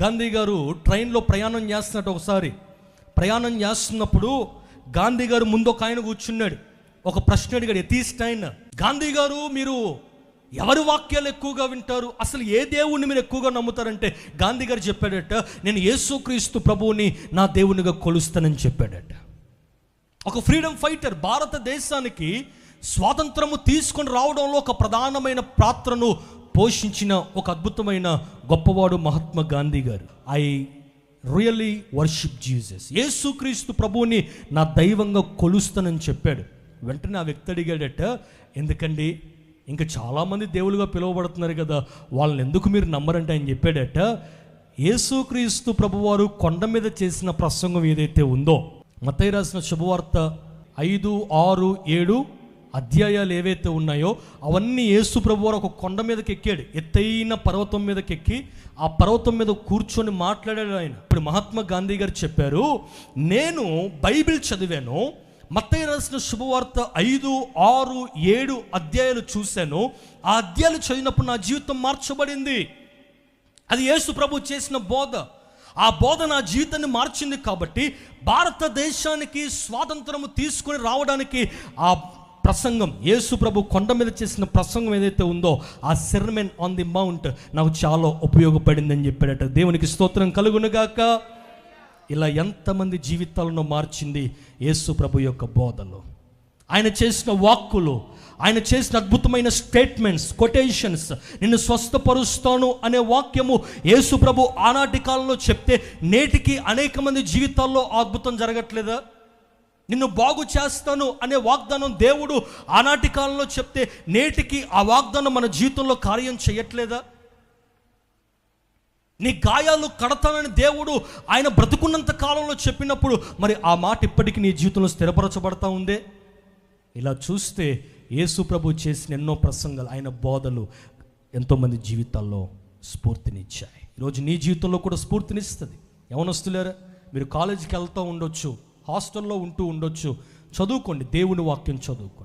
గాంధీ గారు ట్రైన్లో ప్రయాణం చేస్తున్నట్టు ఒకసారి ప్రయాణం చేస్తున్నప్పుడు గాంధీ గారు ముందు ఒక ఆయన కూర్చున్నాడు. ఒక ప్రశ్న అడిగాడు ఎథీస్టైన్. గాంధీ గారు, మీరు ఎవరి వాక్యాలు ఎక్కువగా వింటారు, అసలు ఏ దేవుణ్ణి మీరు ఎక్కువగా నమ్ముతారంటే గాంధీ గారు చెప్పాడట, నేను యేసుక్రీస్తు ప్రభువుని నా దేవునిగా కొలుస్తానని చెప్పాడట. ఒక ఫ్రీడమ్ ఫైటర్, భారతదేశానికి స్వాతంత్రము తీసుకొని రావడంలో ఒక ప్రధానమైన పాత్రను పోషించిన ఒక అద్భుతమైన గొప్పవాడు మహాత్మా గాంధీ గారు. ఐ రియల్లీ వర్షిప్ జీసస్, యేసుక్రీస్తు ప్రభువుని నా దైవంగా కొలుస్తానని చెప్పాడు. వెంటనే ఆ వ్యక్తి అడిగాడట, ఎందుకండి ఇంకా చాలామంది దేవులుగా పిలువబడుతున్నారు కదా, వాళ్ళని ఎందుకు మీరు నమ్మరంటే ఆయన చెప్పాడట, యేసుక్రీస్తు ప్రభువారు కొండ మీద చేసిన ప్రసంగం ఏదైతే ఉందో, మత్తయి రాసిన శుభవార్త 5, 6, 7 అధ్యాయాలు ఏవైతే ఉన్నాయో అవన్నీ యేసు ప్రభువారు ఒక కొండ మీదకి ఎక్కాడు, ఎత్తైన పర్వతం మీదకి ఎక్కి ఆ పర్వతం మీద కూర్చొని మాట్లాడాడు ఆయన. ఇప్పుడు మహాత్మా గాంధీ గారు చెప్పారు, నేను బైబిల్ చదివాను, మత్తయి రాసిన శుభవార్త 5, 6, 7 అధ్యాయాలు చూశాను, ఆ అధ్యాయాలు చదివినప్పుడు నా జీవితం మార్చబడింది. అది యేసు ప్రభు చేసిన బోధ, ఆ బోధ నా జీవితాన్ని మార్చింది. కాబట్టి భారతదేశానికి స్వాతంత్రము తీసుకొని రావడానికి ఆ ప్రసంగం, యేసు ప్రభు కొండ మీద చేసిన ప్రసంగం ఏదైతే ఉందో, ఆ సెర్మన్ ఆన్ ది మౌంట్ నాకు చాలా ఉపయోగపడిందని చెప్పాడట. దేవునికి స్తోత్రం కలుగునుగాక. ఇలా ఎంతమంది జీవితాలను మార్చింది యేసు ప్రభు యొక్క బోధలు, ఆయన చేసిన వాక్కులు, ఆయన చేసిన అద్భుతమైన స్టేట్మెంట్స్, కొటేషన్స్. నిన్ను స్వస్థపరుస్తాను అనే వాక్యము యేసు ప్రభు ఆనాటి కాలంలో చెప్తే నేటికి అనేక మంది జీవితాల్లో అద్భుతం జరగట్లేదా? నిన్ను బాగు చేస్తాను అనే వాగ్దానం దేవుడు ఆనాటి కాలంలో చెప్తే నేటికి ఆ వాగ్దానం మన జీవితంలో కార్యం చేయట్లేదా? నీ గాయాలు కడతానని దేవుడు ఆయన బ్రతుకున్నంత కాలంలో చెప్పినప్పుడు మరి ఆ మాట ఇప్పటికీ నీ జీవితంలో స్థిరపరచబడతా ఉందే? ఇలా చూస్తే యేసు ప్రభు చేసిన ఎన్నో ప్రసంగాలు, ఆయన బోధలు ఎంతోమంది జీవితాల్లో స్ఫూర్తినిచ్చాయి. ఈరోజు నీ జీవితంలో కూడా స్ఫూర్తినిస్తుంది. యవనస్తులారా, మీరు కాలేజీకి వెళ్తూ ఉండొచ్చు, హాస్టల్లో ఉంటూ ఉండొచ్చు, చదువుకోండి, దేవుని వాక్యం చదువుకోండి.